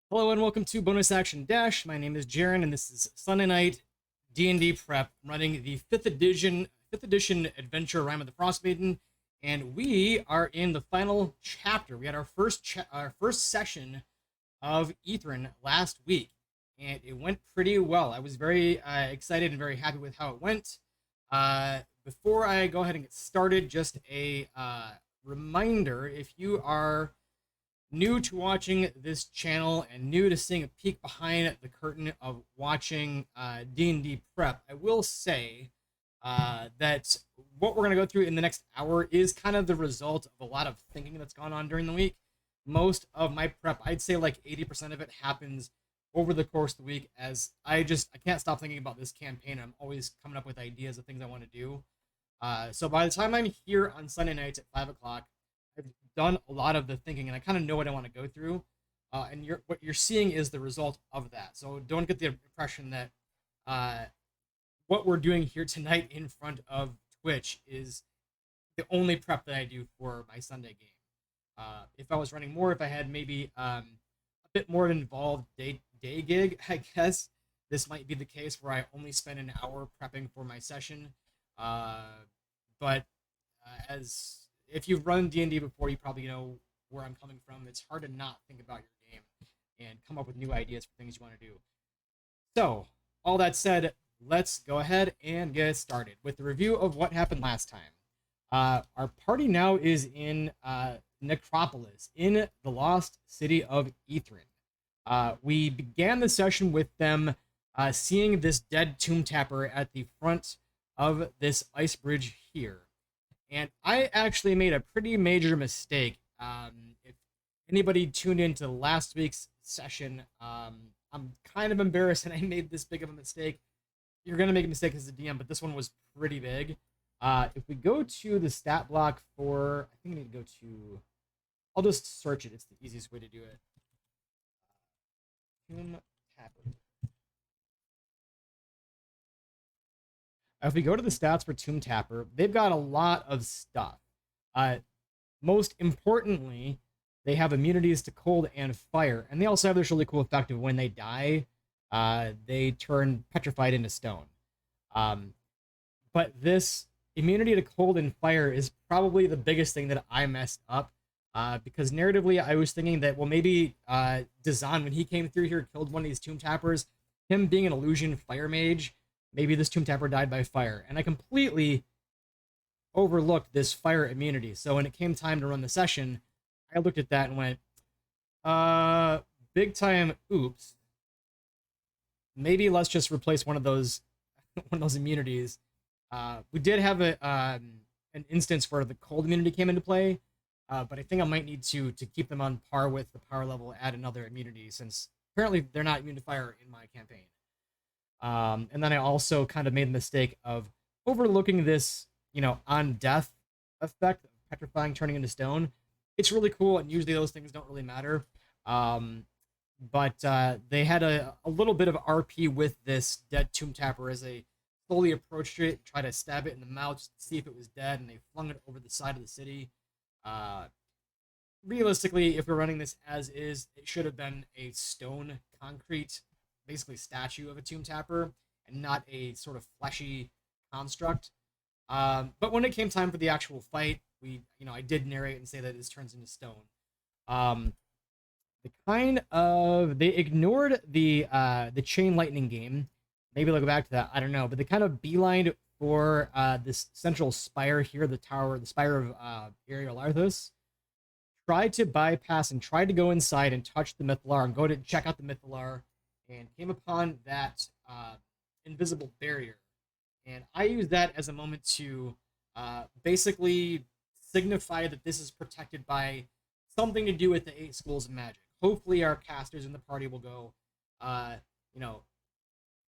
Hello and welcome to Bonus Action Dash. My name is Jaren, and this is Sunday night D&D prep, running the fifth edition adventure Rime of the Frostmaiden, and we are in the final chapter. We had our first session of Ithrin last week, and it went pretty well. I was very excited and very happy with how it went. Before I go ahead and get started, just a reminder: if you are new to watching this channel and new to seeing a peek behind the curtain of watching D&D prep, I will say that what we're going to go through in the next hour is kind of the result of a lot of thinking that's gone on during the week. Most of my prep, I'd say like 80% of it, happens over the course of the week, as I can't stop thinking about this campaign. I'm always coming up with ideas of things I want to do. So by the time I'm here on Sunday nights at 5 o'clock, I've done a lot of the thinking, and I kind of know what I want to go through. And what you're seeing is the result of that. So don't get the impression that what we're doing here tonight in front of Twitch is the only prep that I do for my Sunday game. If I was running more, if I had maybe a bit more of an involved day gig, I guess this might be the case where I only spend an hour prepping for my session. Uh, but as if you've run D&D before, you probably know where I'm coming from. It's hard to not think about your game and come up with new ideas for things you want to do. So, all that said, let's go ahead and get started with the review of what happened last time. Our party now is in Necropolis, in the lost city of Ithrin. We began the session with them seeing this dead tomb tapper at the front of this ice bridge here. And I actually made a pretty major mistake. If anybody tuned into last week's session, I'm kind of embarrassed that I made this big of a mistake. You're going to make a mistake as a DM, but this one was pretty big. If we go to the stat block for, I think I need to go to, I'll just search it. It's the easiest way to do it. Tomb Tapper. If we go to the stats for Tomb Tapper, they've got a lot of stuff. Most importantly, they have immunities to cold and fire, and they also have this really cool effect of when they die, they turn petrified into stone. But this immunity to cold and fire is probably the biggest thing that I messed up, because narratively, I was thinking that, well, maybe Dazan, when he came through here, killed one of these Tomb Tappers, him being an illusion fire mage, maybe this Tomb Tapper died by fire. And I completely overlooked this fire immunity. So when it came time to run the session, I looked at that and went, big time oops. Maybe let's just replace one of those immunities. We did have an instance where the cold immunity came into play, but I think I might need to keep them on par with the power level, add another immunity, since apparently they're not immune to fire in my campaign. And then I also kind of made the mistake of overlooking this, on death effect of petrifying, turning into stone. It's really cool, and usually those things don't really matter. But they had a little bit of RP with this dead tomb tapper as they slowly approached it, tried to stab it in the mouth just to see if it was dead, and they flung it over the side of the city. Realistically, if we're running this as is, it should have been a stone concrete, basically statue of a tomb tapper, and not a sort of fleshy construct. But when it came time for the actual fight, I did narrate and say that this turns into stone. They ignored the chain lightning game. Maybe they'll go back to that. I don't know, but they kind of beelined for this central spire here, the spire of Ariel Arthas. Tried to bypass and tried to go inside and touch the Mythalar and go to check out the Mythalar, and came upon that invisible barrier. And I used that as a moment to basically signify that this is protected by something to do with the 8 schools of magic. Hopefully our casters in the party will go,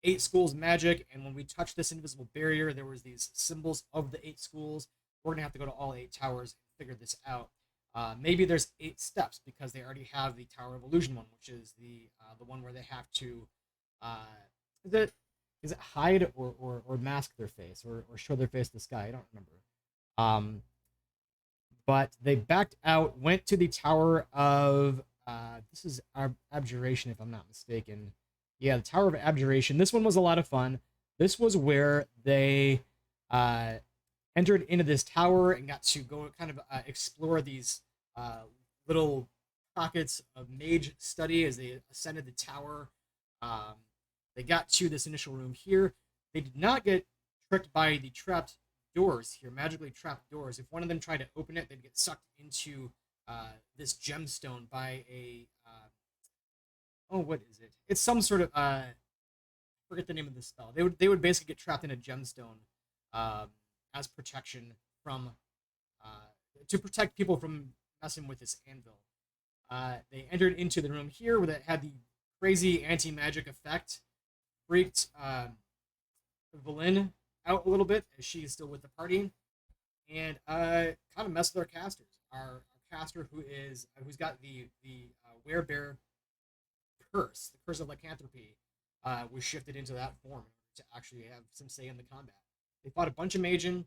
8 schools of magic, and when we touch this invisible barrier, there was these symbols of the 8 schools. We're going to have to go to all 8 towers and figure this out. Maybe there's 8 steps, because they already have the Tower of Illusion one, which is the one where they have to is it hide or mask their face, or show their face to the sky? I don't remember. But they backed out, went to the Tower of This is Abjuration, if I'm not mistaken. Yeah, the Tower of Abjuration. This one was a lot of fun. This was where they uh, entered into this tower and got to go kind of explore these uh, little pockets of mage study as they ascended the tower. Um, they got to this initial room here. They did not get tricked by the trapped doors here, magically trapped doors. If one of them tried to open it, they'd get sucked into this gemstone by a oh, what is it? It's some sort of forget the name of the spell. They would basically get trapped in a gemstone um, as protection from to protect people from messing with this anvil. They entered into the room here where it had the crazy anti-magic effect, freaked Valin out a little bit as she is still with the party, and kind of messed with our casters. Our caster who's got the werebear curse, the curse of lycanthropy, was shifted into that form to actually have some say in the combat. They fought a bunch of Magen,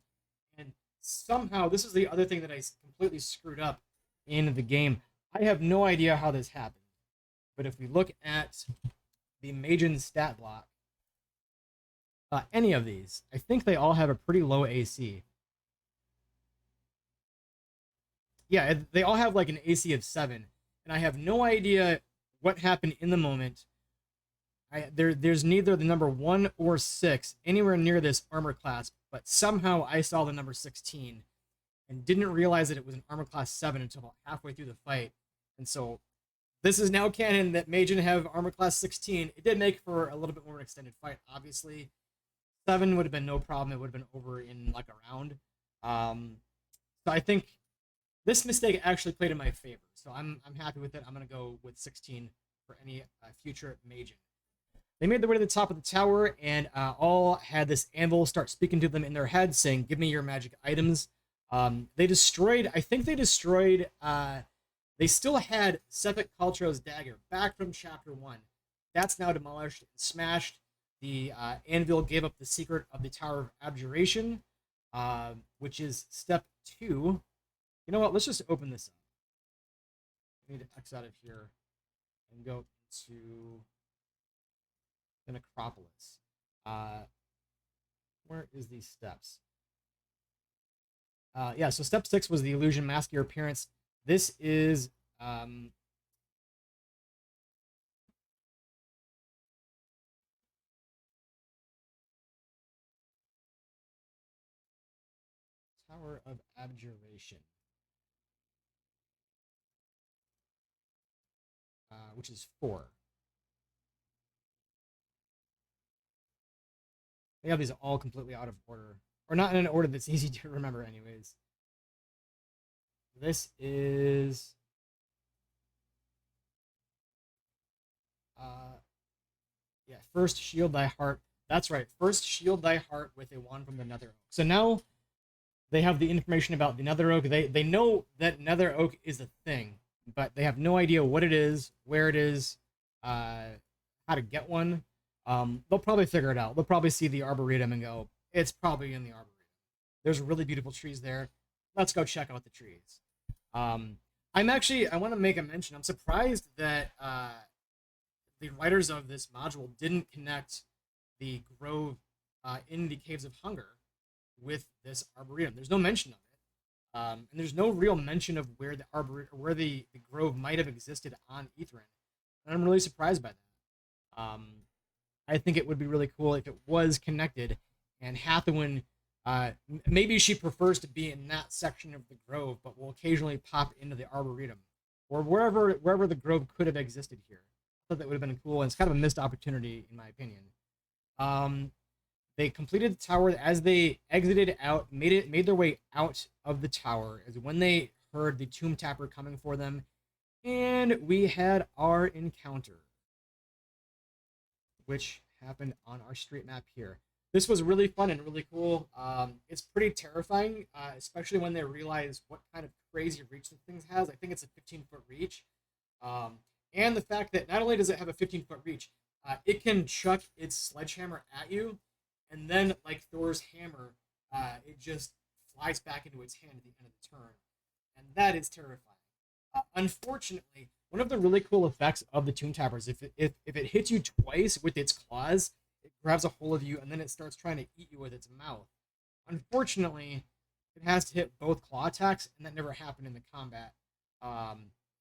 and somehow this is the other thing that I completely screwed up in the game. I have no idea how this happened, but if we look at the Magen stat block, any of these, I think they all have a pretty low AC. Yeah, they all have like an AC of 7, and I have no idea what happened in the moment. There's neither the number 1 or 6 anywhere near this armor class, but somehow I saw the number 16 and didn't realize that it was an armor class 7 until about halfway through the fight. And so this is now canon that Magen have armor class 16. It did make for a little bit more extended fight, obviously. 7 would have been no problem. It would have been over in like a round. So I think this mistake actually played in my favor. So I'm happy with it. I'm going to go with 16 for any future Magen. They made their way to the top of the tower and all had this anvil start speaking to them in their head, saying, "Give me your magic items." They destroyed, I think they destroyed, they still had Sephic Caltro's dagger back from chapter 1. That's now demolished and smashed. The anvil gave up the secret of the Tower of Abjuration, which is step 2. You know what? Let's just open this up. I need to X out of here and go to the Necropolis. Where is these steps? Yeah, so step 6 was the illusion mask your appearance. This is Tower of Abjuration, which is 4. They have these all completely out of order, or not in an order that's easy to remember, anyways. This is yeah, first shield thy heart. That's right. First shield thy heart with a wand from the Nether Oak. So now they have the information about the Nether Oak. They know that Nether Oak is a thing, but they have no idea what it is, where it is, how to get one. They'll probably figure it out. They'll probably see the Arboretum and go, it's probably in the Arboretum. There's really beautiful trees there. Let's go check out the trees. I want to make a mention. I'm surprised that the writers of this module didn't connect the grove in the Caves of Hunger with this Arboretum. There's no mention of it. And there's no real mention of where the the grove might have existed on Etherin. And I'm really surprised by that. I think it would be really cool if it was connected, and Hathawin, maybe she prefers to be in that section of the grove, but will occasionally pop into the Arboretum, or wherever the grove could have existed here. I thought that would have been cool, and it's kind of a missed opportunity, in my opinion. They completed the tower as they exited out, made their way out of the tower, as when they heard the Tomb Tapper coming for them, and we had our encounter, which happened on our street map here. This was really fun and really cool. It's pretty terrifying, especially when they realize what kind of crazy reach the thing has. I think it's a 15-foot reach. And the fact that not only does it have a 15-foot reach, it can chuck its sledgehammer at you, and then, like Thor's hammer, it just flies back into its hand at the end of the turn. And that is terrifying. Unfortunately, one of the really cool effects of the Tomb Tappers, if it hits you twice with its claws, it grabs a hold of you and then it starts trying to eat you with its mouth. Unfortunately, it has to hit both claw attacks, and that never happened in the combat.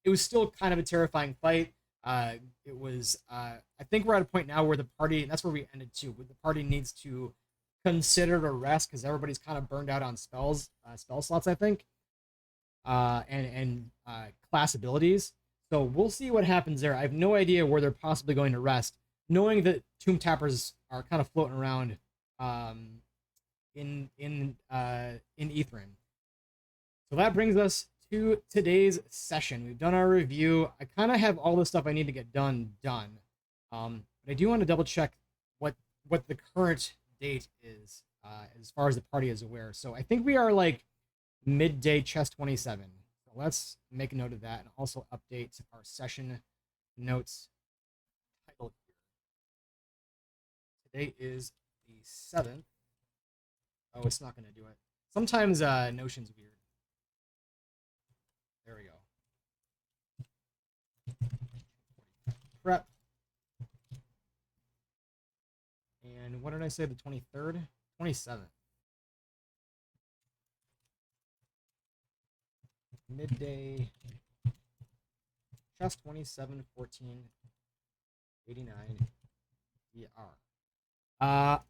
It was still kind of a terrifying fight. It was. I think we're at a point now where the party, and that's where we ended too. Where the party needs to consider a rest because everybody's kind of burned out on spell slots. I think, and class abilities. So we'll see what happens there. I have no idea where they're possibly going to rest, knowing that Tomb Tappers are kind of floating around in Ethrin. So that brings us to today's session. We've done our review. I kind of have all the stuff I need to get done. But I do want to double check what the current date is as far as the party is aware. So I think we are like midday chess 27. So let's make a note of that and also update our session notes title here. Today is the 7th. Oh, it's not going to do it. Sometimes Notion's weird. There we go. Prep. And what did I say? The 23rd? 27th. Midday. Chess 27, 14, 89. VR.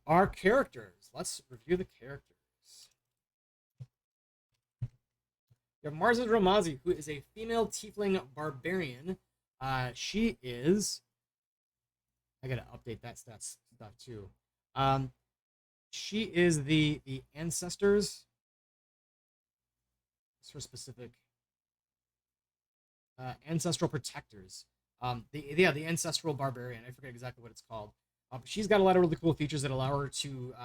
Our characters. Let's review the characters. We have Marza Romazi, who is a female tiefling barbarian. She is. I gotta update that stuff too. She is the ancestors. It's her specific ancestral protectors. The ancestral barbarian. I forget exactly what it's called. But she's got a lot of really cool features that allow her to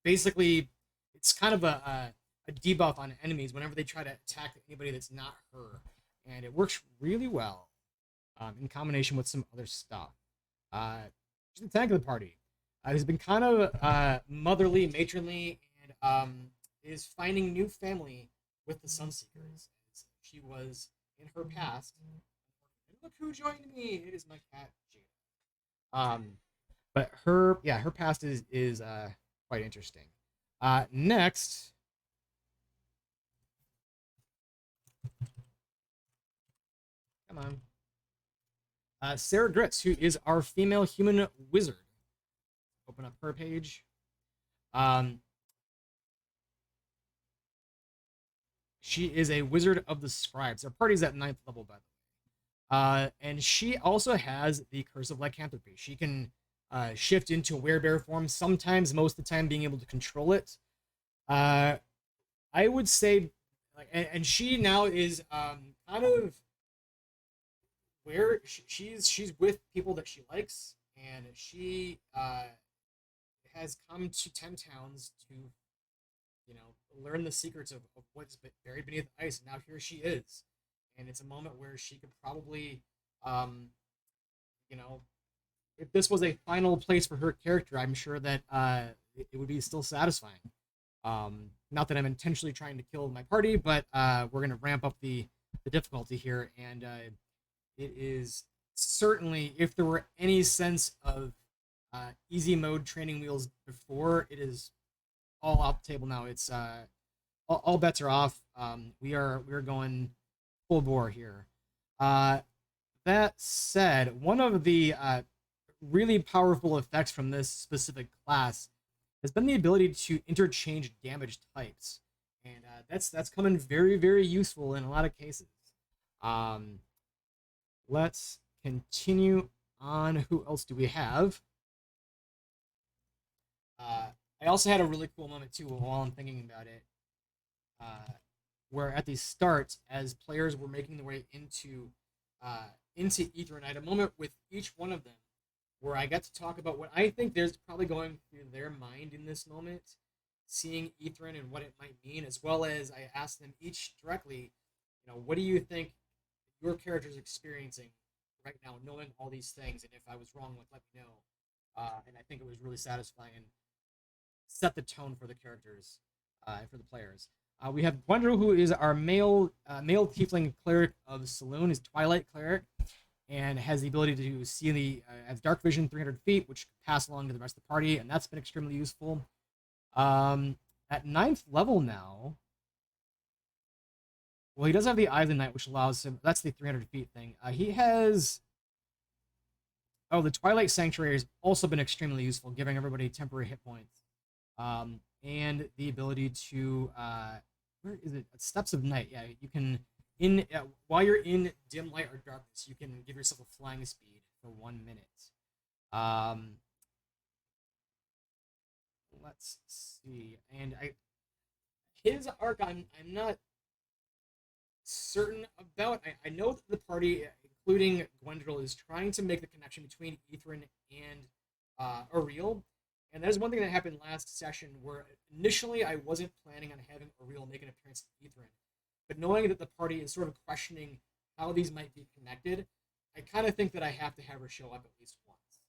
basically. It's kind of a debuff on enemies whenever they try to attack anybody that's not her, and it works really well in combination with some other stuff. She's the tank of the party. Who's been kind of motherly, matronly, and is finding new family with the Sunseekers. She was in her past. Look who joined me! It is my cat Jada. But her past is quite interesting. Next. Come on. Sarah Gritz, who is our female human wizard. Open up her page. She is a wizard of the scribes. Our party's at 9th level, by the way. And she also has the curse of lycanthropy. She can shift into werebear form, sometimes, most of the time, being able to control it. I would say, and she now is kind of where she's with people that she likes, and she has come to 10 towns to learn the secrets of what's buried beneath the ice, and now here she is, and it's a moment where she could probably if this was a final place for her character, I'm sure that it would be still satisfying. Not that I'm intentionally trying to kill my party, but we're going to ramp up the difficulty here, and it is certainly, if there were any sense of easy mode training wheels before, it is all off the table now. It's all bets are off. We're going full bore here. That said, one of the really powerful effects from this specific class has been the ability to interchange damage types, and that's come in very, very useful in a lot of cases. Let's continue on. Who else do we have? I also had a really cool moment too while I'm thinking about it, where at the start, as players were making their way into Ethrin, I had a moment with each one of them where I got to talk about what I think there's probably going through their mind in this moment, seeing Ethrin and what it might mean, as well as I asked them each directly, what do you think your character is experiencing right now, knowing all these things, and if I was wrong, let me know. And I think it was really satisfying and set the tone for the characters, for the players. We have Gwendrel, who is our male tiefling cleric of Saloon, is Twilight cleric, and has the ability to see has dark vision 300 feet, which can pass along to the rest of the party, and that's been extremely useful. At 9th level now, well, he does have the Eye of the Night, which allows him. That's the 300 feet thing. He has. Oh, the Twilight Sanctuary has also been extremely useful, giving everybody temporary hit points, and the ability to where is it? Steps of Night. Yeah, you can while you're in dim light or darkness, you can give yourself a flying speed for 1 minute. Let's see, and his arc I'm not certain about. I know that the party, including Gwendrel, is trying to make the connection between Ithrin and Ariel. And that is one thing that happened last session, where initially I wasn't planning on having Ariel make an appearance in Ithrin. But knowing that the party is sort of questioning how these might be connected, I kind of think that I have to have her show up at least once.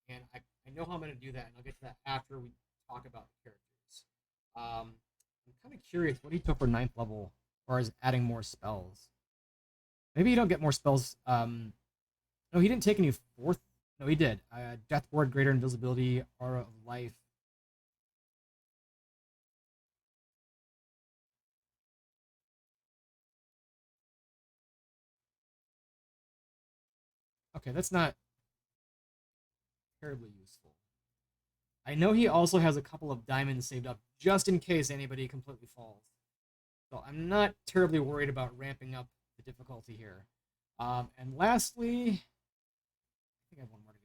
And I know how I'm going to do that, and I'll get to that after we talk about the characters. I'm kind of curious what he took for 9th level as far as adding more spells. Maybe you don't get more spells. No, he didn't take any 4th. No, he did. Death Ward, Greater Invisibility, Aura of Life. Okay, that's not terribly useful. I know he also has a couple of diamonds saved up just in case anybody completely falls. So I'm not terribly worried about ramping up the difficulty here. And lastly, I think I have one more to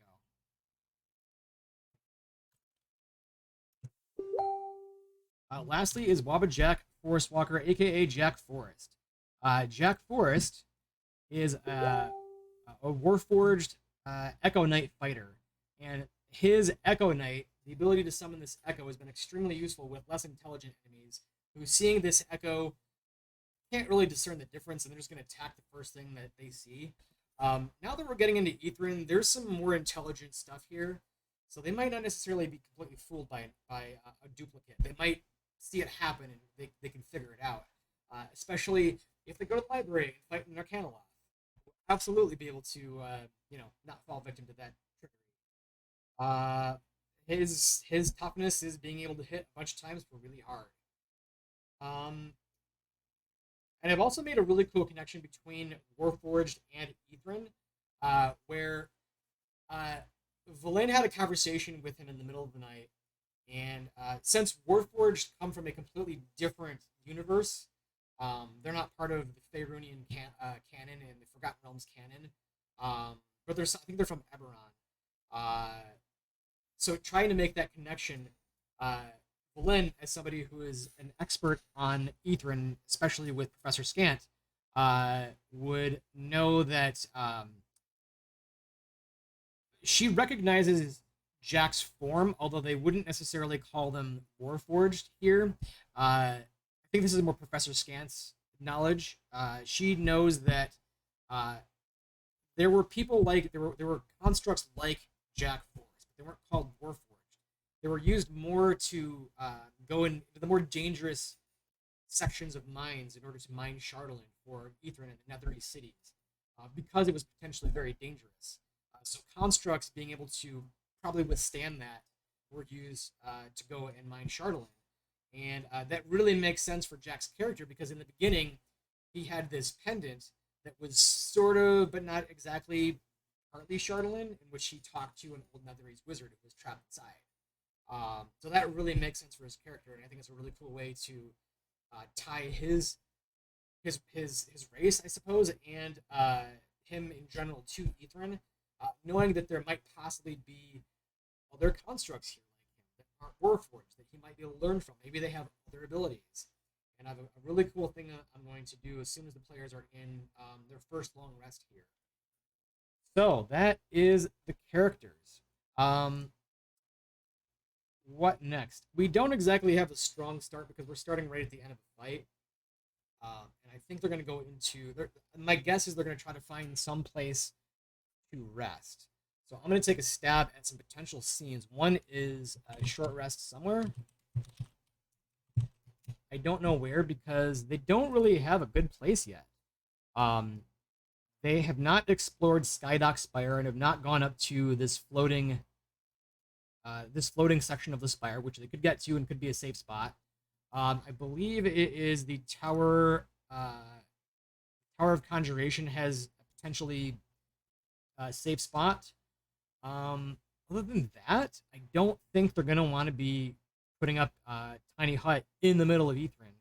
go. Lastly is Waba Jack Forest Walker, aka Jack Forest. Jack Forest is a Warforged Echo Knight fighter, and his Echo Knight, the ability to summon this Echo, has been extremely useful with less intelligent enemies who, seeing this Echo, can't really discern the difference, and they're just going to attack the first thing that they see. Now that we're getting into Ithrin, there's some more intelligent stuff here, so they might not necessarily be completely fooled by a duplicate. They might see it happen and they can figure it out. Especially if they go to the library and fight an Arcanoloth, absolutely be able to not fall victim to that trickery. His toughness is being able to hit a bunch of times for really hard. And I've also made a really cool connection between Warforged and Ithrin, where Valen had a conversation with him in the middle of the night, and since Warforged come from a completely different universe, they're not part of the Faerunian canon and the Forgotten Realms canon, but I think they're from Eberron. So trying to make that connection, Valen, as somebody who is an expert on Ithrin, especially with Professor Scant, would know that she recognizes Jack's form, although they wouldn't necessarily call them Warforged here. I think this is more Professor Scant's knowledge. She knows that there were people there were constructs like Jack Force, but they weren't called Warforged. They were used more to go into the more dangerous sections of mines in order to mine Chardalyn for Ithrin and the Nethery cities, because it was potentially very dangerous. So constructs being able to probably withstand that were used to go and mine Chardalyn. And that really makes sense for Jack's character, because in the beginning, he had this pendant that was sort of, but not exactly, partly Chardalyn, in which he talked to an old Netherese wizard who was trapped inside. So that really makes sense for his character, and I think it's a really cool way to tie his race, I suppose, and him in general to Ithrin, knowing that there might possibly be other constructs here like him that aren't Warforged that he might be able to learn from. Maybe they have other abilities. And I have a really cool thing I'm going to do as soon as the players are in their first long rest here. So that is the characters. What next? We don't exactly have a strong start because we're starting right at the end of the fight. And I think they're going to go into... My guess is they're going to try to find some place to rest. So I'm going to take a stab at some potential scenes. One is a short rest somewhere. I don't know where because they don't really have a good place yet. Um, they have not explored Skydock Spire and have not gone up to this floating section of the spire, which they could get to and could be a safe spot. I believe it is the Tower. Tower of Conjuration has a potentially safe spot. Other than that, I don't think they're gonna want to be putting up a tiny hut in the middle of Ethrin.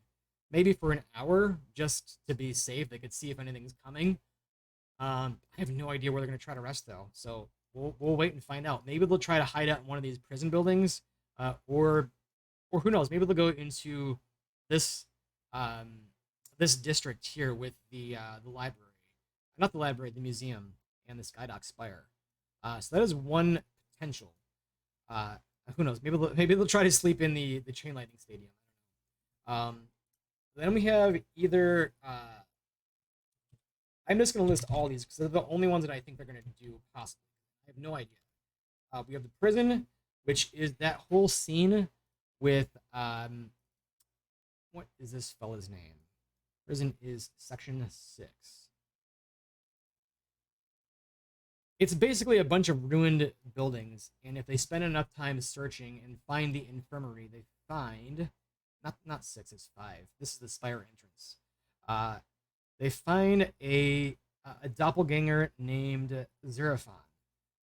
Maybe for an hour, just to be safe. They could see if anything's coming. I have no idea where they're gonna try to rest though, so we'll wait and find out. Maybe they'll try to hide out in one of these prison buildings, or who knows? Maybe they'll go into this this district here with the library, not the library, the museum, and the Skydock Spire. So that is one potential. Uh, who knows? Maybe they'll try to sleep in the Chain Lightning Stadium. Um, then we have either. I'm just going to list all these because they're the only ones that I think they're going to do possibly. I have no idea. We have the prison, which is that whole scene with what is this fella's name? Prison is section 6. It's basically a bunch of ruined buildings, and if they spend enough time searching and find the infirmary, they find not 6, it's 5. This is the spire entrance. They find a doppelganger named Xerophon.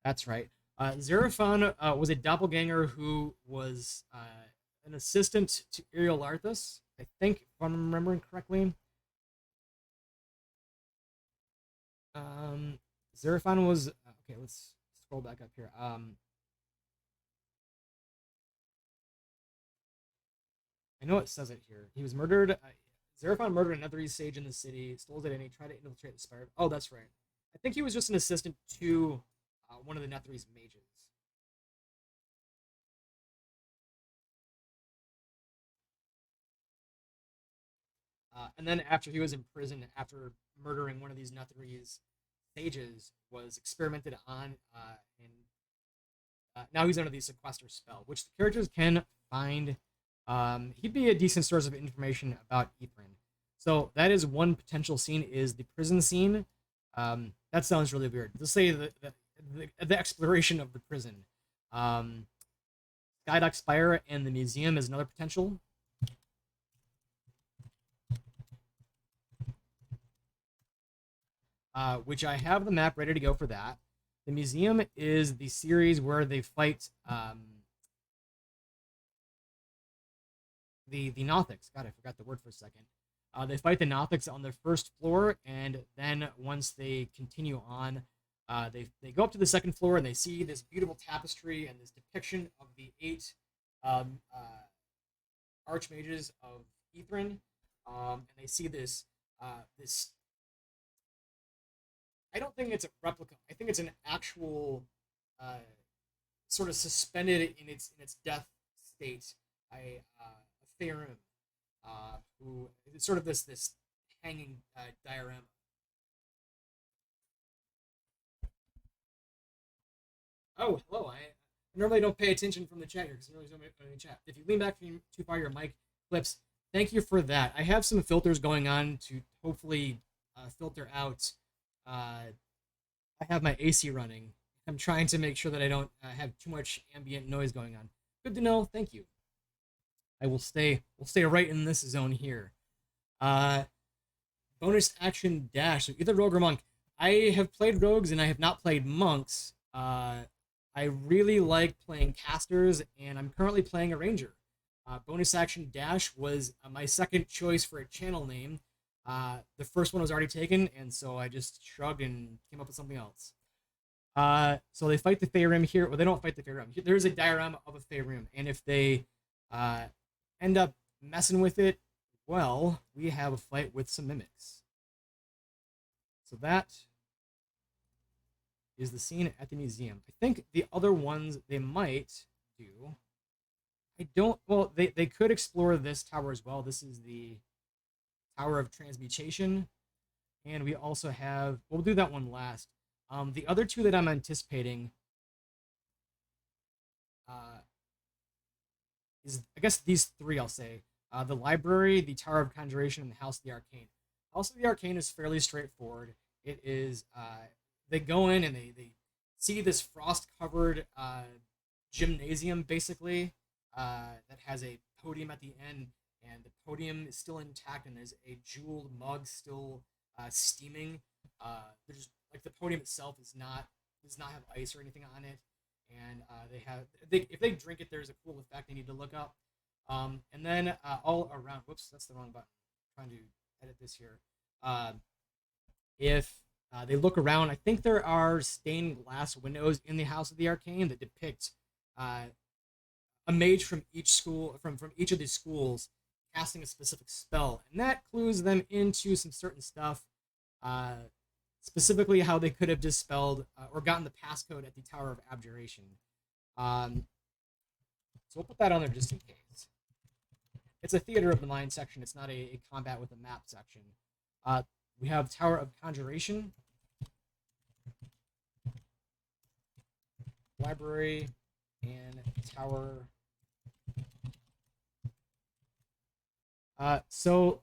That's right. Xerophon was a doppelganger who was an assistant to Ariel Arthas, I think, if I'm remembering correctly. Xerophon was okay. Let's scroll back up here. I know it says it here. He was murdered. Xerophon murdered another sage in the city, stole his identity, tried to infiltrate the spire. Oh, that's right. I think he was just an assistant to one of the Netherese mages. And then after he was in prison, after murdering one of these Netherese sages, was experimented on, and now he's under the sequester spell, which the characters can find. He'd be a decent source of information about Ethrin. So that is one potential scene, is the prison scene. That sounds really weird. Let's say the exploration of the prison. Skydock Spire and the museum is another potential. Which I have the map ready to go for that. The museum is the series where they fight the Nothics. God, I forgot the word for a second. They fight the Nothics on their first floor, and then once they continue on, they go up to the second floor and they see this beautiful tapestry and this depiction of the 8 archmages of Ethrin, and they see this this. I don't think it's a replica. I think it's an actual sort of suspended in its death state. A Faerun, who is sort of this hanging diorama. Oh, hello. I normally don't pay attention from the chat here because I normally don't pay any chat. If you lean back too far, your mic clips. Thank you for that. I have some filters going on to hopefully filter out. I have my AC running. I'm trying to make sure that I don't have too much ambient noise going on. Good to know. Thank you. I will stay. We'll stay right in this zone here. Bonus action dash. So either rogue or monk. I have played rogues and I have not played monks. I really like playing casters, and I'm currently playing a ranger. Bonus action dash was my second choice for a channel name. The first one was already taken, and so I just shrugged and came up with something else. So they fight the Faerun here. Well, they don't fight the Faerun. There's a diorama of a Faerun, and if they end up messing with it, well, we have a fight with some mimics. So that is the scene at the museum. I think the other ones they might do. I don't. Well, they could explore this tower as well. This is the Tower of Transmutation, and we also have. We'll do that one last. The other two that I'm anticipating is, I guess, these three. I'll say the library, the Tower of Conjuration, and the House of the Arcane. House of the Arcane is fairly straightforward. It is they go in and they see this frost covered gymnasium basically that has a podium at the end, and the podium is still intact, and there's a jeweled mug still steaming. There's like the podium itself does not have ice or anything on it, and if they drink it, there's a cool effect they need to look up. And then all around, whoops, that's the wrong button. I'm trying to edit this here. If they look around, I think there are stained glass windows in the House of the Arcane that depict a mage from each school, from each of these schools, casting a specific spell, and that clues them into some certain stuff. Specifically, how they could have dispelled or gotten the passcode at the Tower of Abjuration. So we'll put that on there just in case. It's a theater of the mind section. It's not a combat with a map section. We have Tower of Conjuration, library, and tower. So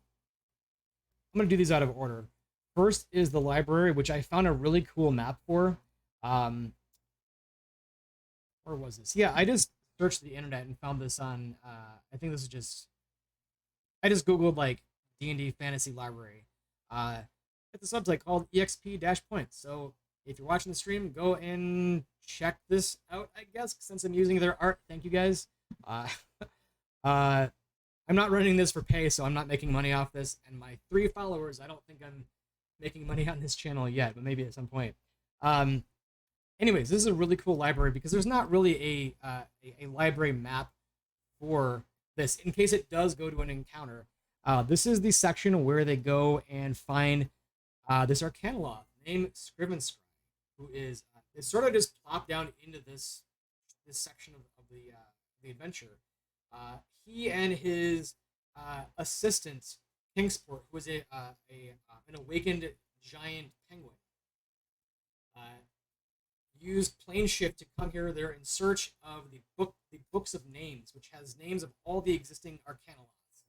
I'm going to do these out of order. First is the library, which I found a really cool map for. Where was this? Yeah, I just searched the internet and found this on, I think this is just, I just Googled like D&D Fantasy Library. It's a website called exp-points. So if you're watching the stream, go and check this out, I guess, since I'm using their art. Thank you guys. I'm not running this for pay, so I'm not making money off this. And my 3 followers, I don't think I'm making money on this channel yet, but maybe at some point. Anyways, this is a really cool library because there's not really a library map for this in case it does go to an encounter. This is the section where they go and find this Arcanoloth named Scrivenscry, who is it's sort of just plopped down into this section of the adventure. He and his assistant Kingsport, who is an awakened giant penguin, used plane shift to come here. They're in search of the books of names, which has names of all the existing Arcanoloths,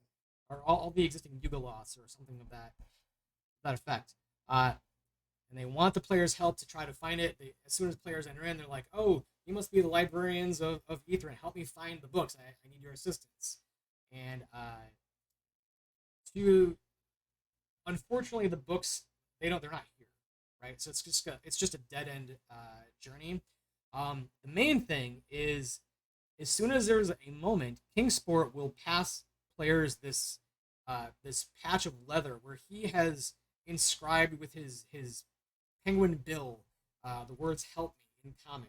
or all the existing Yugoloths, or something of that effect. And they want the players' help to try to find it. As soon as players enter in, they're like, "Oh, you must be the librarians of Ethrin. Help me find the books. I need your assistance." And unfortunately, the books they're not here, right? So it's just a dead end journey. The main thing is, as soon as there's a moment, Kingsport will pass players this patch of leather where he has inscribed with his penguin bill the words "help me" in common,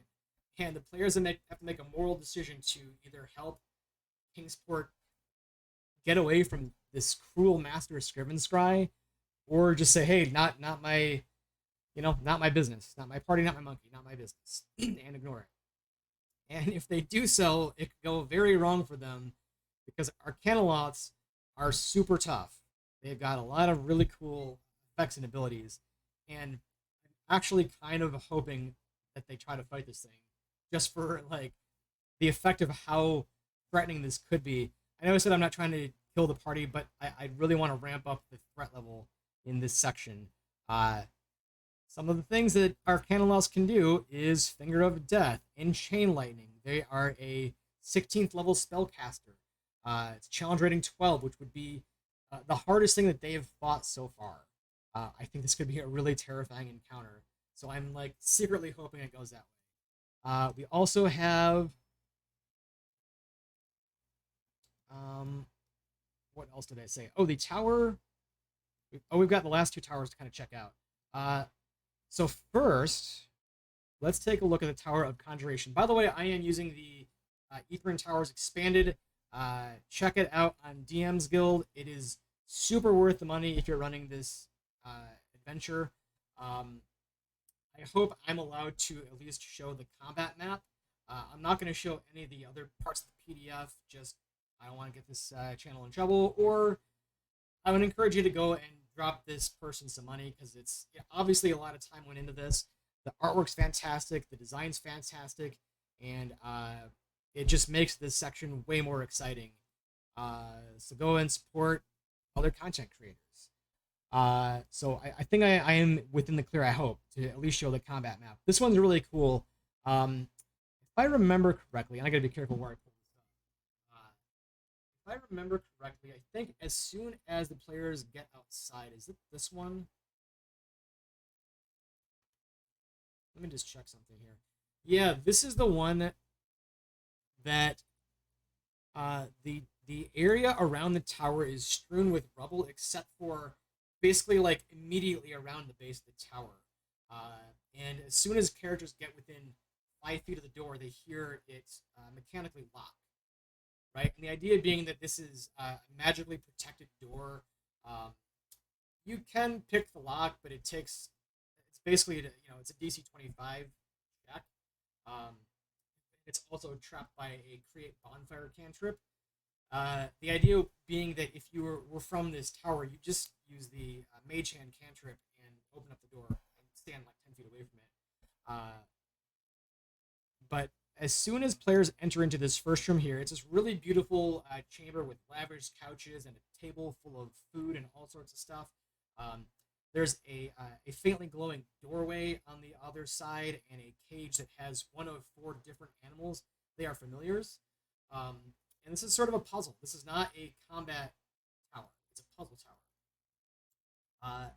and the players have to make a moral decision to either help Kingsport get away from this cruel master Scrivenscry, or just say, "Hey, not my, not my business, not my party, not my monkey, not my business," and ignore it. And if they do so, it could go very wrong for them, because Arcanoloths are super tough. They've got a lot of really cool effects and abilities, and I'm actually kind of hoping that they try to fight this thing, just for like the effect of how threatening this could be. I know I said I'm not trying to kill the party, but I really want to ramp up the threat level in this section. Some of the things that Arcanoloths can do is Finger of Death and Chain Lightning. They are a 16th level spellcaster. It's challenge rating 12, which would be the hardest thing that they have fought so far. I think this could be a really terrifying encounter, so I'm like secretly hoping it goes that way. We also have what else did I say? Oh, the tower. We've got the last 2 towers to kind of check out. So first, let's take a look at the Tower of Conjuration. By the way, I am using the Ethrin Towers Expanded. Check it out on DM's Guild. It is super worth the money if you're running this adventure. I hope I'm allowed to at least show the combat map. I'm not going to show any of the other parts of the PDF, just I don't want to get this channel in trouble, or I would encourage you to go and drop this person some money, because it's obviously a lot of time went into this. The artwork's fantastic, the design's fantastic, and it just makes this section way more exciting. So go and support other content creators. So I think I am within the clear, I hope, to at least show the combat map. This one's really cool. If I remember correctly, and I gotta be careful where I pull this up. If I remember correctly, I think as soon as the players get outside, is it this one? Let me just check something here. Yeah, this is the one that the area around the tower is strewn with rubble, except for basically like immediately around the base of the tower. And as soon as characters get within 5 feet of the door, they hear it mechanically lock. Right, and the idea being that this is a magically protected door. Um, you can pick the lock, but it's basically it's a DC 25 check. Um, it's also trapped by a create bonfire cantrip. The idea being that if you were from this tower, you just use the mage hand cantrip and open up the door and stand like 10 feet away from it. But as soon as players enter into this first room here, it's this really beautiful chamber with lavish couches and a table full of food and all sorts of stuff. Um, there's a faintly glowing doorway on the other side and a cage that has one of four different animals. They are familiars. And this is sort of a puzzle. This is not a combat tower. It's a puzzle tower.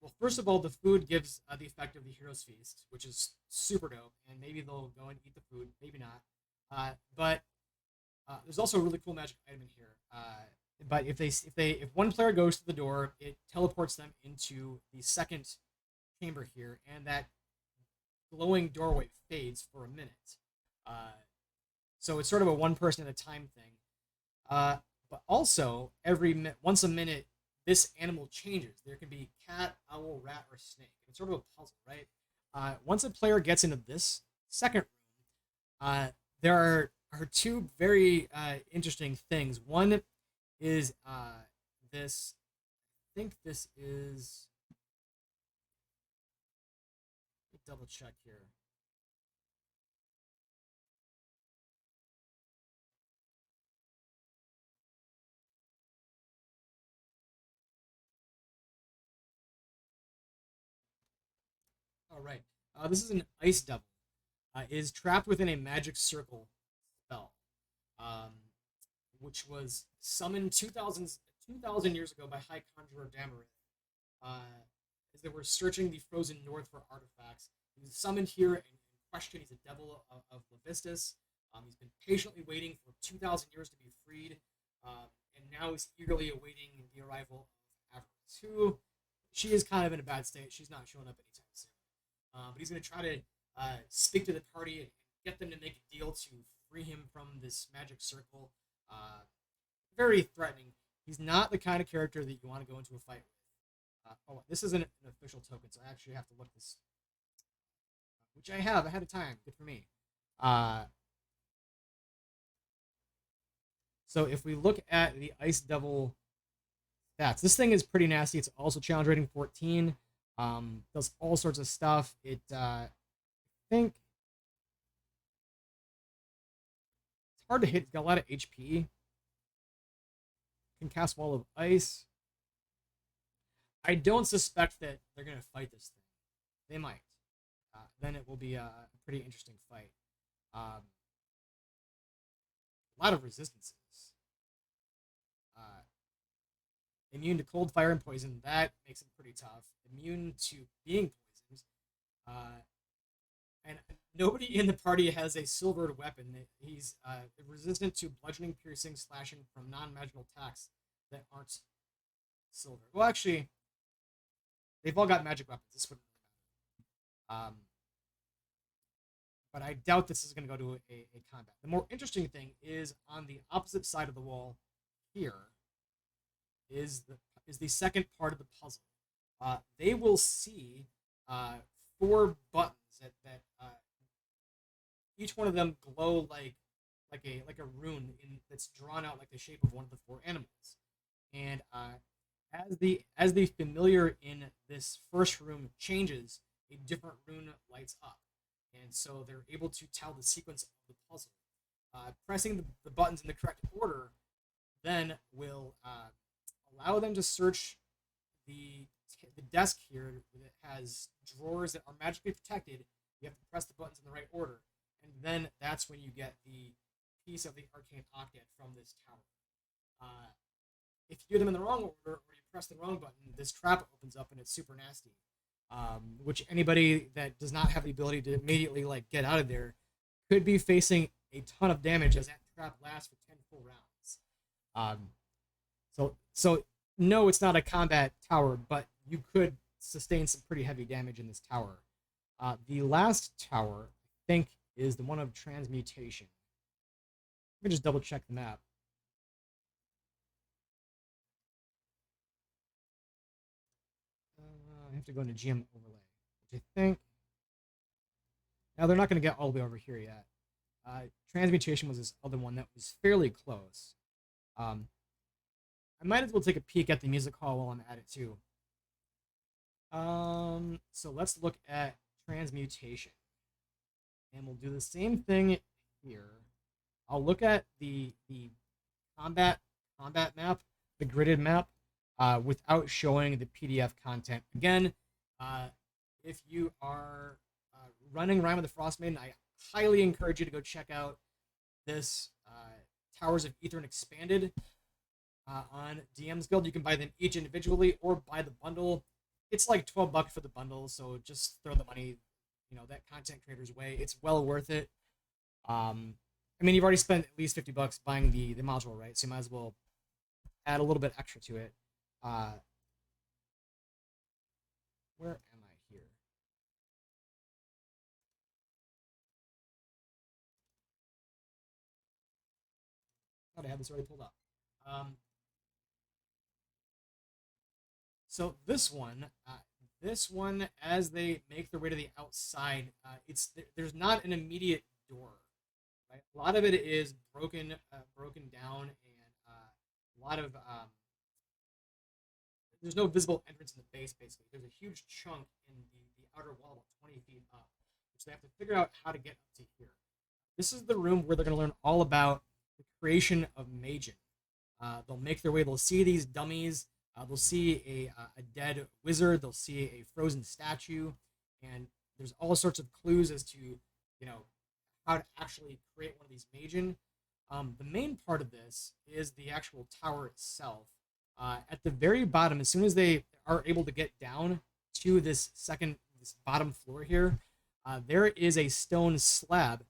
Well, first of all, the food gives the effect of the hero's feast, which is super dope. And maybe they'll go and eat the food, maybe not. But there's also a really cool magic item in here. But if one player goes to the door, it teleports them into the second chamber here, and that glowing doorway fades for a minute. So it's sort of a one person at a time thing. But also once a minute, this animal changes. There can be cat, owl, rat, or snake. It's sort of a puzzle, right? Once a player gets into this second room, there are two very interesting things. One is this. I think this is. Let me double check here. All right. This is an ice devil. Is trapped within a magic circle spell, um, which was summoned 2,000 years ago by High Conjurer Damarith. As they were searching the frozen north for artifacts, he was summoned here and questioned. He's a devil of Levistus. He's been patiently waiting for 2,000 years to be freed, and now he's eagerly awaiting the arrival of Avarice, who she is kind of in a bad state. She's not showing up anytime soon. But he's going to try to speak to the party and get them to make a deal to free him from this magic circle. Very threatening. He's not the kind of character that you want to go into a fight with. This isn't an official token, so I actually have to look this, which I have ahead of time. Good for me. So if we look at the Ice Devil stats, this thing is pretty nasty. It's also challenge rating 14. Does all sorts of stuff. I think it's hard to hit. It's got a lot of HP. Can cast Wall of Ice. I don't suspect that they're gonna fight this thing. They might. Then it will be a pretty interesting fight. A lot of resistances. Immune to cold, fire, and poison. That makes it pretty tough. Immune to being poisoned. And nobody in the party has a silvered weapon. He's resistant to bludgeoning, piercing, slashing from non-magical attacks that aren't silver. Well, actually, they've all got magic weapons. This wouldn't really matter. But I doubt this is going to go to a combat. The more interesting thing is on the opposite side of the wall here is the second part of the puzzle. They will see 4 buttons that each one of them glow like a rune that's drawn out like the shape of one of the 4 animals. And as the familiar in this first room changes, a different rune lights up, and so they're able to tell the sequence of the puzzle. Pressing the buttons in the correct order then will allow them to search the desk here that has drawers that are magically protected. You have to press the buttons in the right order, and then that's when you get the piece of the arcane octet from this tower. If you do them in the wrong order or you press the wrong button, this trap opens up and it's super nasty. Which anybody that does not have the ability to immediately like get out of there could be facing a ton of damage as that trap lasts for 10 full rounds. So no, it's not a combat tower, but you could sustain some pretty heavy damage in this tower. The last tower, I think, is the one of transmutation. Let me just double check the map. I have to go into GM overlay, which I think. Now they're not going to get all the way over here yet. Transmutation was this other one that was fairly close. I might as well take a peek at the music hall while I'm at it too. So let's look at transmutation. And we'll do the same thing here. I'll look at the combat map, the gridded map, without showing the PDF content. Again, if you are running Rime of the Frostmaiden, I highly encourage you to go check out this Towers of Aether Expanded on DM's Guild. You can buy them each individually or buy the bundle. It's like $12 for the bundle, so just throw the money, that content creator's way. It's well worth it. I mean, you've already spent at least $50 buying the module, right? So you might as well add a little bit extra to it. Where am I here? I thought I had this already pulled up. So this one, as they make their way to the outside, there's not an immediate door. Right? A lot of it is broken down, and a lot of there's no visible entrance in the base. Basically, there's a huge chunk in the outer wall, about 20 feet up, which they have to figure out how to get up to here. This is the room where they're going to learn all about the creation of Magen. They'll make their way. They'll see these dummies. They'll see a dead wizard. They'll see a frozen statue, and there's all sorts of clues as to how to actually create one of these Magen. The main part of this is the actual tower itself. At the very bottom, as soon as they are able to get down to this bottom floor here, there is a stone slab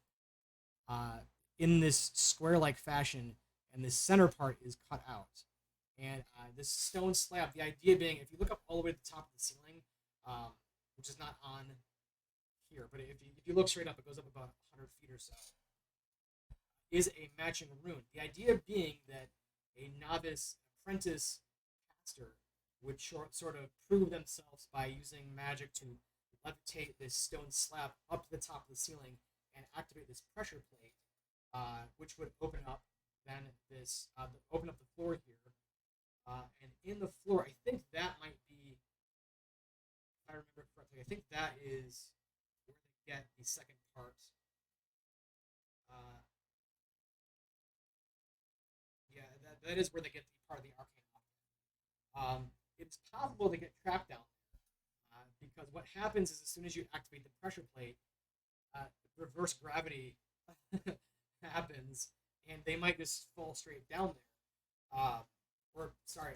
in this square-like fashion, and the center part is cut out. And this stone slab, the idea being, if you look up all the way to the top of the ceiling, which is not on here, but if you look straight up, it goes up about 100 feet or so, is a matching rune. The idea being that a novice apprentice caster would sort of prove themselves by using magic to levitate this stone slab up to the top of the ceiling and activate this pressure plate, which would open up open up the floor here. And in the floor, I think that might be, if I remember correctly, I think that is where they get the second part. Yeah, that is where they get the part of the arcane octet. It's possible to get trapped down there, because what happens is as soon as you activate the pressure plate, reverse gravity happens, and they might just fall straight down there.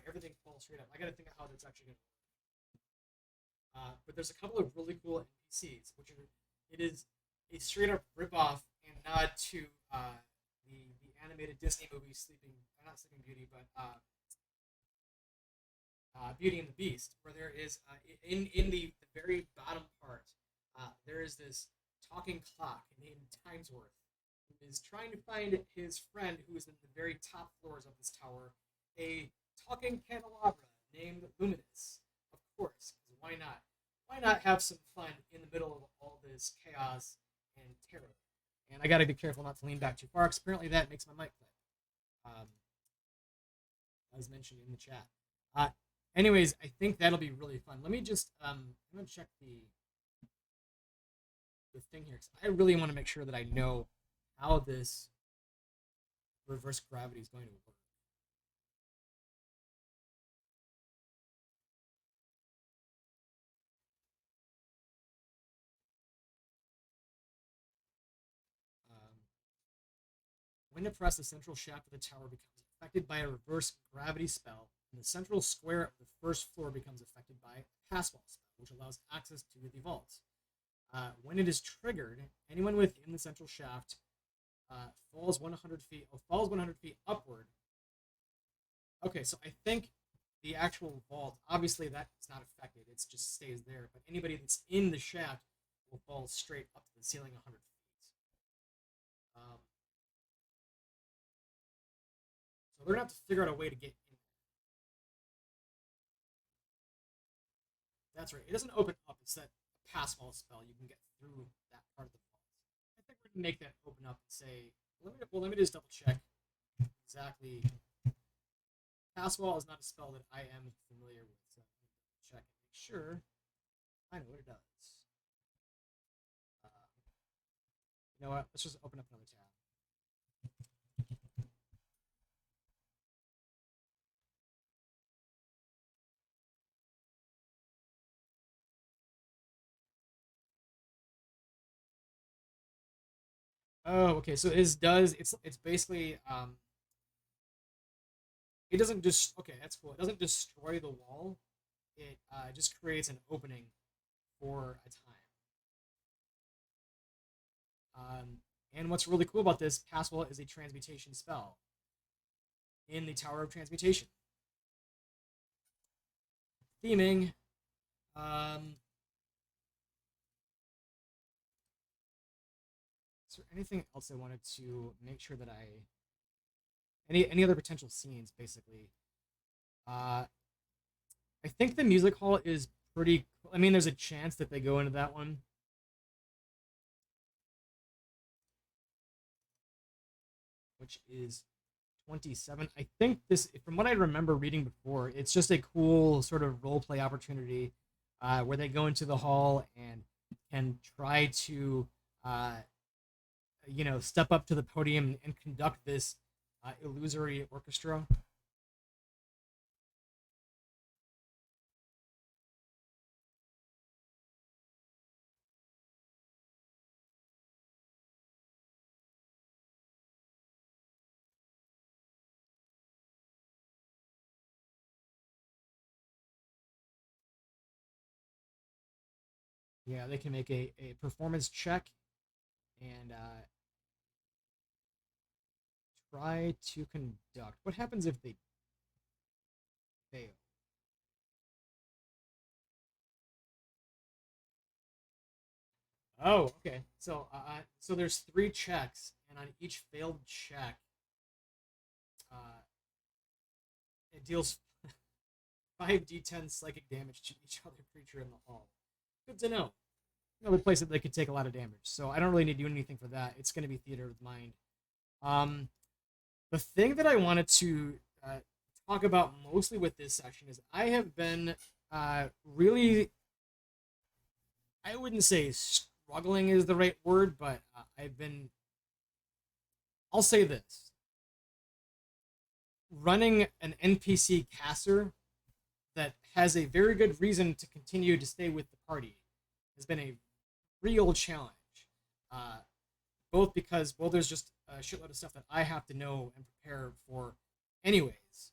Everything falls straight up. I gotta think of how that's actually gonna work. But there's a couple of really cool NPCs, it is a straight up ripoff and nod to the animated Disney movie not Sleeping Beauty, but Beauty and the Beast, where there is in the very bottom part, there is this talking clock named Timesworth, who is trying to find his friend who is in the very top floors of this tower, a talking candelabra named Luminous. Of course, because why not? Why not have some fun in the middle of all this chaos and terror? And I gotta be careful not to lean back too far, because apparently that makes my mic clip. As mentioned in the chat. Anyways, I think that'll be really fun. Let me just I'm gonna check the thing here, because I really want to make sure that I know how this reverse gravity is going to work. Um, when depressed, the central shaft of the tower becomes affected by a reverse gravity spell, and the central square of the first floor becomes affected by a passwall spell, which allows access to the vault. When it is triggered, anyone within the central shaft falls 100 feet. Falls 100 feet upward. Okay, so I think the actual vault, obviously that's not affected. It just stays there. But anybody that's in the shaft will fall straight up to the ceiling 100 feet. So they're gonna have to figure out a way to get in. That's right. It doesn't open up. It's that pass wall spell. You can get through that part of the vault. I think we're gonna make that open up and say, let me just double check exactly. Pass wall is not a spell that I am familiar with. So let me check and make sure I know what it does. You know what? Let's just open up another tab. Oh, okay. So it's basically it doesn't just okay, that's cool. It doesn't destroy the wall. It just creates an opening for a time. And what's really cool about this, Passwell is a transmutation spell in the Tower of Transmutation. Theming. Is there anything else I wanted to make sure that any other potential scenes basically? I think the music hall is pretty. I mean, there's a chance that they go into that one. Which is 27. I think this, from what I remember reading before, it's just a cool sort of role play opportunity where they go into the hall and can try to, step up to the podium and conduct this illusory orchestra. Yeah, they can make a performance check and try to conduct. What happens if they fail? Oh, okay. So there's three checks, and on each failed check, uh, it deals 5d10 psychic damage to each other creature in the hall. Good to know. Another place that they could take a lot of damage. So I don't really need to do anything for that. It's going to be theater of mind. Um, the thing that I wanted to talk about mostly with this section is I have been really, I wouldn't say struggling is the right word, but I'll say this. Running an NPC caster that has a very good reason to continue to stay with the party has been a real challenge. Uh, Both because, well, there's just a shitload of stuff that I have to know and prepare for anyways.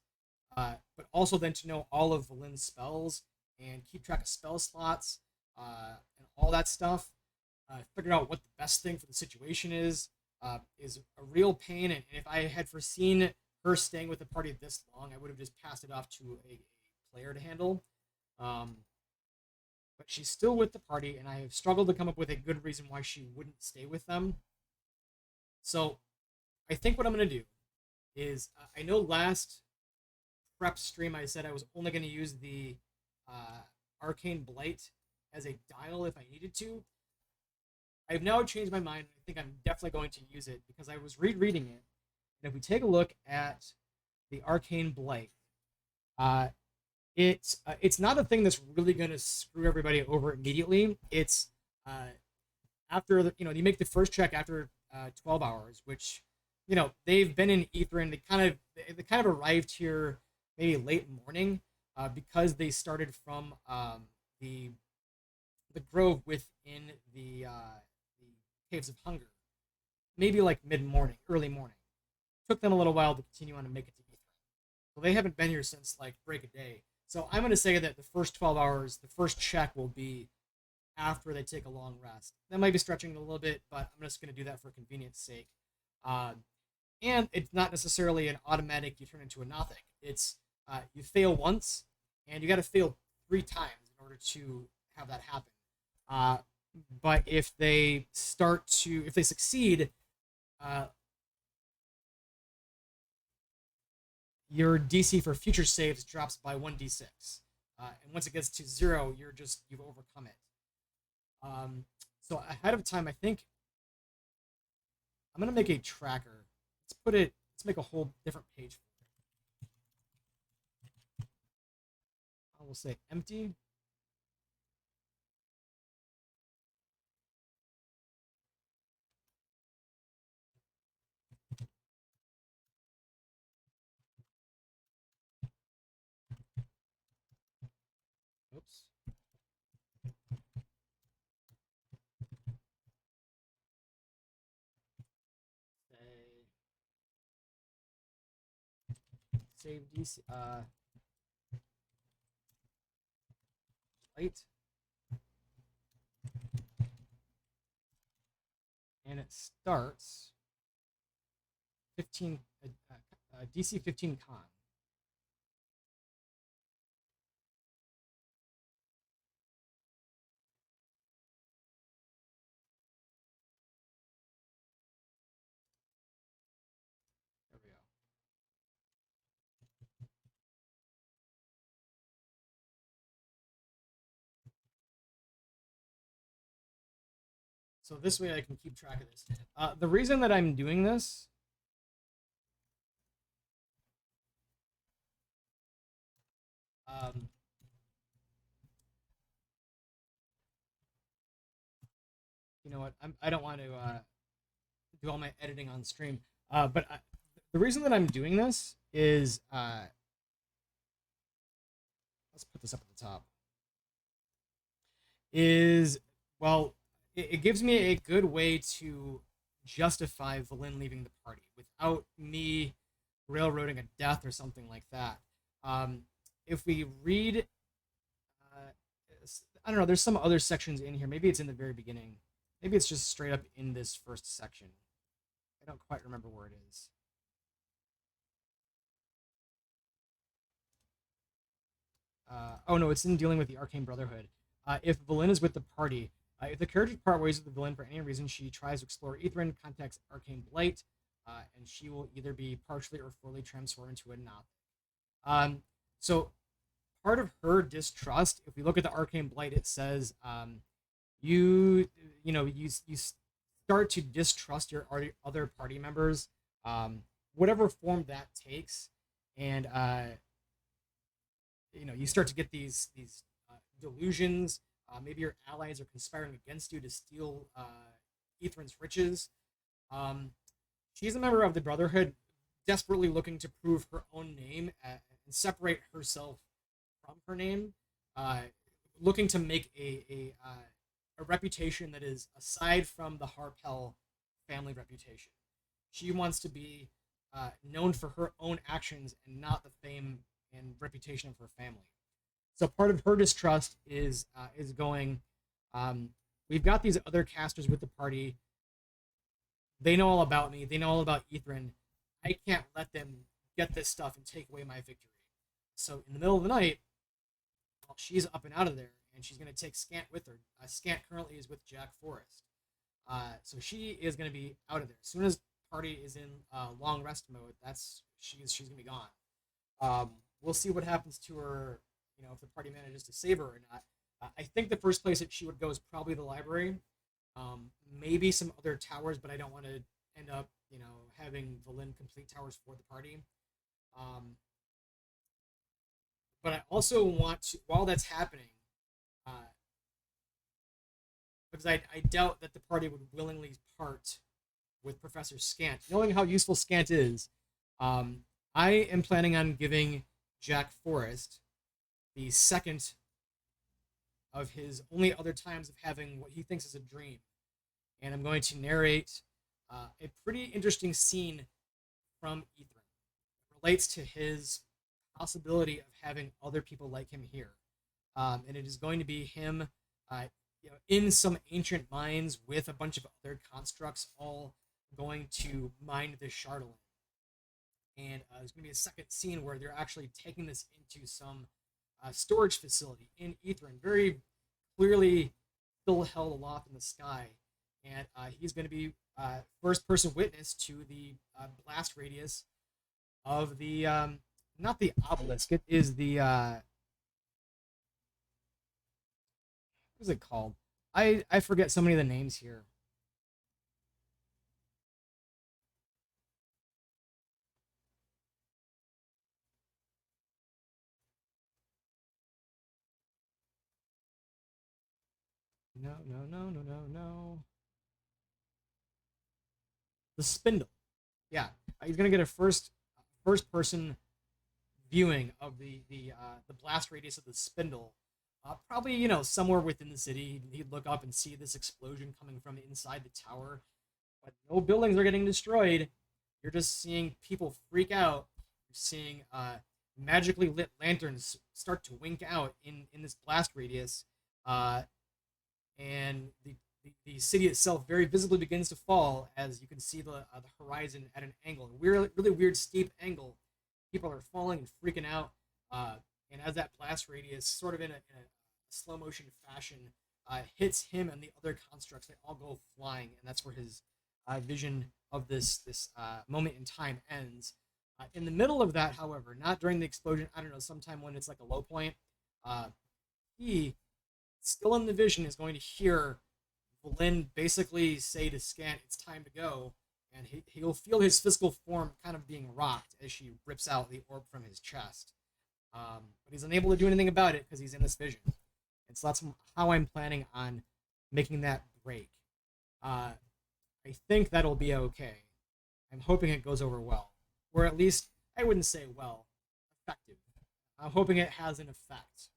But also then to know all of Valin's spells and keep track of spell slots and all that stuff. Figure out what the best thing for the situation is a real pain. And if I had foreseen her staying with the party this long, I would have just passed it off to a player to handle. Um, but she's still with the party, and I have struggled to come up with a good reason why she wouldn't stay with them. So I think what I'm going to do is I know last prep stream I said I was only going to use the Arcane Blight as a dial if I needed to. I've now changed my mind. I think I'm definitely going to use it because I was rereading it. And if we take a look at the Arcane Blight, it's not a thing that's really going to screw everybody over immediately. It's after you make the first check after 12 hours, which they've been in Ithran. They kind of arrived here maybe late morning, because they started from the the grove within the caves of hunger, maybe like mid morning, early morning. Took them a little while to continue on and make it to Ithran. So they haven't been here since like break of day. So I'm going to say that the first 12 hours, the first check will be after they take a long rest. That might be stretching it a little bit, but I'm just going to do that for convenience sake. Uh, and it's not necessarily an automatic you turn into a nothing. It's you fail once, and you got to fail 3 times in order to have that happen. Uh, but if they succeed, uh, your DC for future saves drops by 1d6. And once it gets to 0, you've overcome it. So ahead of time, I think I'm gonna make a tracker. Let's make a whole different page for it. I will say empty. Oops. Save DC. Light. And it starts 15 DC 15 con. There we go. So this way I can keep track of this. The reason that I'm doing this, um, you know what? I don't want to do all my editing on stream. But the reason that I'm doing this is, let's put this up at the top. Is well, it gives me a good way to justify Valen leaving the party without me railroading a death or something like that. If we read, uh, I don't know, there's some other sections in here. Maybe it's in the very beginning. Maybe it's just straight up in this first section. I don't quite remember where it is. Oh no, it's in dealing with the Arcane Brotherhood. If Valen is with the party, if the characters part ways with the villain for any reason, she tries to explore Ithran, contacts Arcane Blight, and she will either be partially or fully transformed into a Noth. So part of her distrust, if we look at the Arcane Blight, it says you start to distrust your other party members, whatever form that takes, and you start to get these delusions. Maybe your allies are conspiring against you to steal Ithran's riches. Um, she's a member of the Brotherhood, desperately looking to prove her own name and separate herself from her name, uh, looking to make a reputation that is aside from the Harpel family reputation. She wants to be known for her own actions and not the fame and reputation of her family. So part of her distrust is going. We've got these other casters with the party. They know all about me. They know all about Ithran. I can't let them get this stuff and take away my victory. So in the middle of the night, while she's up and out of there, and she's going to take Scant with her. Scant currently is with Jack Forrest. So she is going to be out of there. As soon as party is in long rest mode, she's going to be gone. We'll see what happens to her, if the party manages to save her or not. I think the first place that she would go is probably the library. Maybe some other towers, but I don't want to end up, having Valen complete towers for the party. But I also want to, while that's happening, uh, because I doubt that the party would willingly part with Professor Scant. Knowing how useful Scant is, I am planning on giving Jack Forrest the second of his only other times of having what he thinks is a dream. And I'm going to narrate a pretty interesting scene from Ethan. It relates to his possibility of having other people like him here. And it is going to be him in some ancient mines with a bunch of other constructs, all going to mine this Shardolin. And there's going to be a second scene where they're actually taking this into some storage facility in Ethrin, very clearly still held aloft in the sky. And he's going to be first-person witness to the blast radius of the, not the obelisk, it is the, what is it called? I forget so many of the names here. No. The spindle. Yeah, he's gonna get a first person viewing of the blast radius of the spindle. Probably somewhere within the city. He'd look up and see this explosion coming from inside the tower, but no buildings are getting destroyed. You're just seeing people freak out. You're seeing magically lit lanterns start to wink out in this blast radius, and the city itself very visibly begins to fall as you can see the horizon at an angle, a really weird steep angle. People are falling and freaking out, and as that blast radius, sort of in a slow motion fashion, hits him and the other constructs, they all go flying, and that's where his vision of this moment in time ends. In the middle of that, however, not during the explosion, I don't know, sometime when it's like a low point, he, still in the vision, is going to hear Vlyn basically say to Scant, "It's time to go," and he'll feel his physical form kind of being rocked as she rips out the orb from his chest. But he's unable to do anything about it because he's in this vision. And so that's how I'm planning on making that break. I think that'll be okay. I'm hoping it goes over well. Or at least, I wouldn't say well, effective. I'm hoping it has an effect.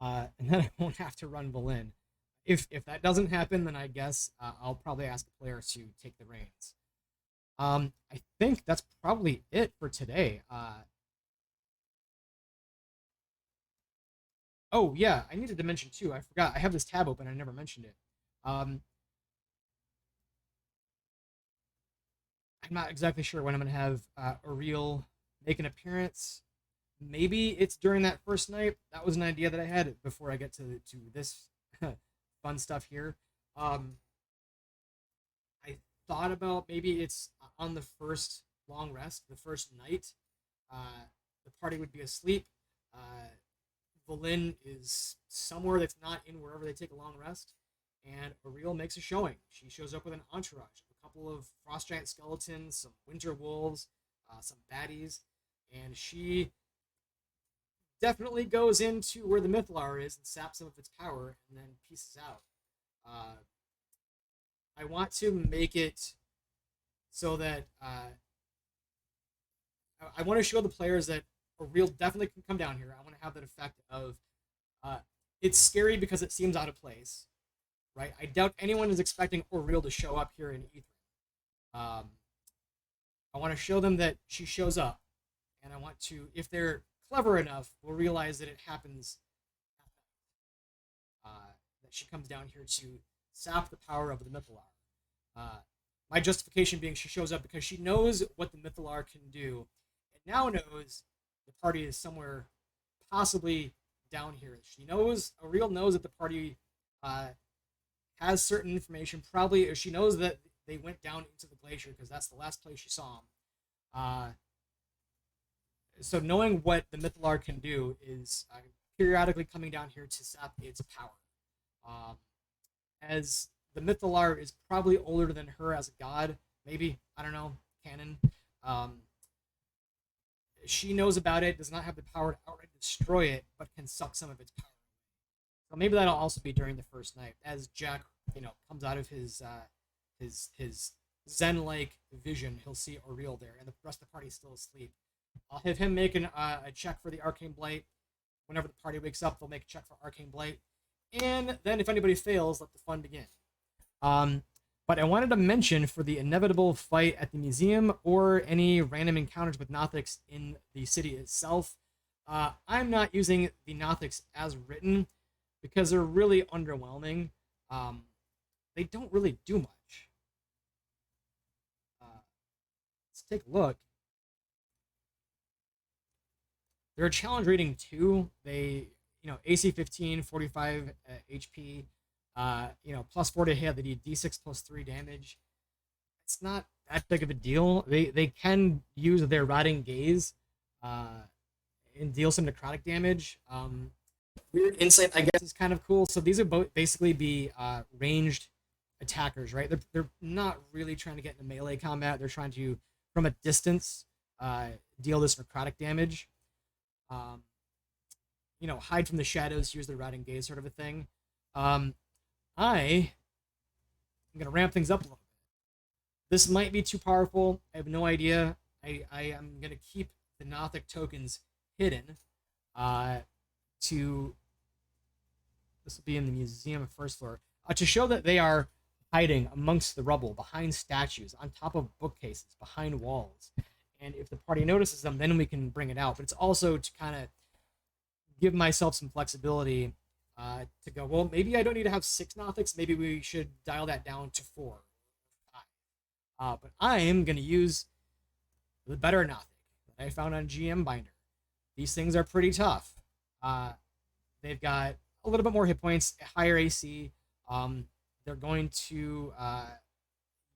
And then I won't have to run Vlyn. If that doesn't happen, then I guess I'll probably ask the player to take the reins. I think that's probably it for today. Oh yeah, I needed to mention too. I forgot. I have this tab open. I never mentioned it. I'm not exactly sure when I'm gonna have Ariel make an appearance. Maybe it's during that first night. That was an idea that I had before I get to this fun stuff here. I thought about maybe it's on the first long rest, the first night. The party would be asleep. Vlyn is somewhere that's not in wherever they take a long rest, and Ariel makes a showing. She shows up with an entourage, a couple of frost giant skeletons, some winter wolves, some baddies, and she definitely goes into where the Mythalar is and saps some of its power and then pieces out. I want to make it so that I want to show the players that Ariel definitely can come down here. I want to have that effect of it's scary because it seems out of place, right? I doubt anyone is expecting Ariel to show up here in Ethrin. I want to show them that she shows up, and I want to, if they're clever enough, will realize that it happens. That she comes down here to sap the power of the Mythalar. My justification being she shows up because she knows what the Mythalar can do, and now knows the party is somewhere possibly down here. She knows, Ariel knows that the party has certain information. Probably she knows that they went down into the glacier because that's the last place she saw them. So knowing what the Mythalar can do is periodically coming down here to sap its power. As the Mythalar is probably older than her as a god, maybe, I don't know, canon. She knows about it, does not have the power to outright destroy it, but can suck some of its power. So maybe that'll also be during the first night, as Jack, comes out of his zen-like vision. He'll see Aureel there, and the rest of the party's still asleep. I'll have him make a check for the Arcane Blight. Whenever the party wakes up, they'll make a check for Arcane Blight. And then if anybody fails, let the fun begin. But I wanted to mention, for the inevitable fight at the museum or any random encounters with Nothics in the city itself, I'm not using the Nothics as written because they're really underwhelming. They don't really do much. Let's take a look. They're a challenge rating 2. They, AC 15, 45 HP, plus 4 to hit. They do D6 plus 3 damage. It's not that big of a deal. They can use their Rotting Gaze and deal some necrotic damage. Weird Insight, I guess, is kind of cool. So these are both basically be ranged attackers, right? They're not really trying to get into melee combat. They're trying to, from a distance, deal this necrotic damage. Hide from the shadows, use the Rotting Gaze sort of a thing. I'm going to ramp things up a little bit. This might be too powerful. I have no idea. I am going to keep the Nothic tokens hidden. This will be in the museum first floor. To show that they are hiding amongst the rubble, behind statues, on top of bookcases, behind walls. And if the party notices them, then we can bring it out. But it's also to kind of give myself some flexibility to go, well, maybe I don't need to have 6 Nothics. Maybe we should dial that down to 4, 5. But I am going to use the better Nothic that I found on GM Binder. These things are pretty tough. They've got a little bit more hit points, higher AC. They're going to... I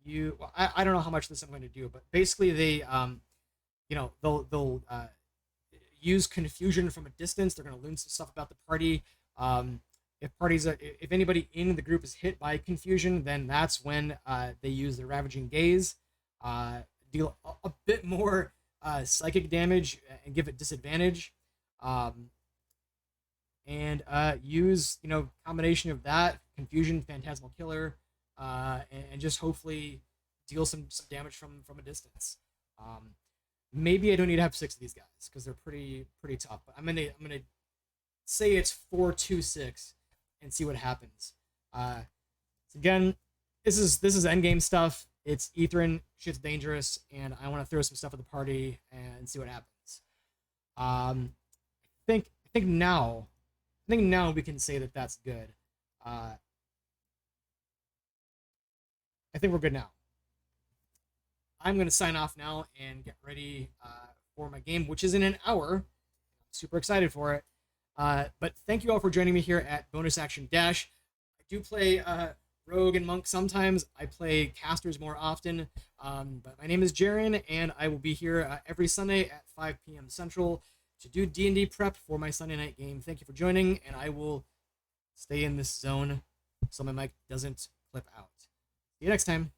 don't know how much this I'm going to do, but basically they... they'll use confusion from a distance. They're going to learn some stuff about the party. If anybody in the group is hit by confusion, then that's when they use the Ravaging Gaze, deal a bit more psychic damage and give it disadvantage, and use combination of that, confusion, phantasmal killer, and just hopefully deal some damage from a distance. Maybe I don't need to have 6 of these guys because they're pretty tough. But I'm gonna say it's 4-2-6 and see what happens. So again, this is endgame stuff. It's Ethrin, shit's dangerous, and I want to throw some stuff at the party and see what happens. I think now we can say that that's good. I think we're good now. I'm going to sign off now and get ready for my game, which is in an hour. I'm super excited for it. But thank you all for joining me here at Bonus Action Dash. I do play Rogue and Monk sometimes. I play casters more often. But my name is Jaren, and I will be here every Sunday at 5 p.m. Central to do D&D prep for my Sunday night game. Thank you for joining, and I will stay in this zone so my mic doesn't clip out. See you next time.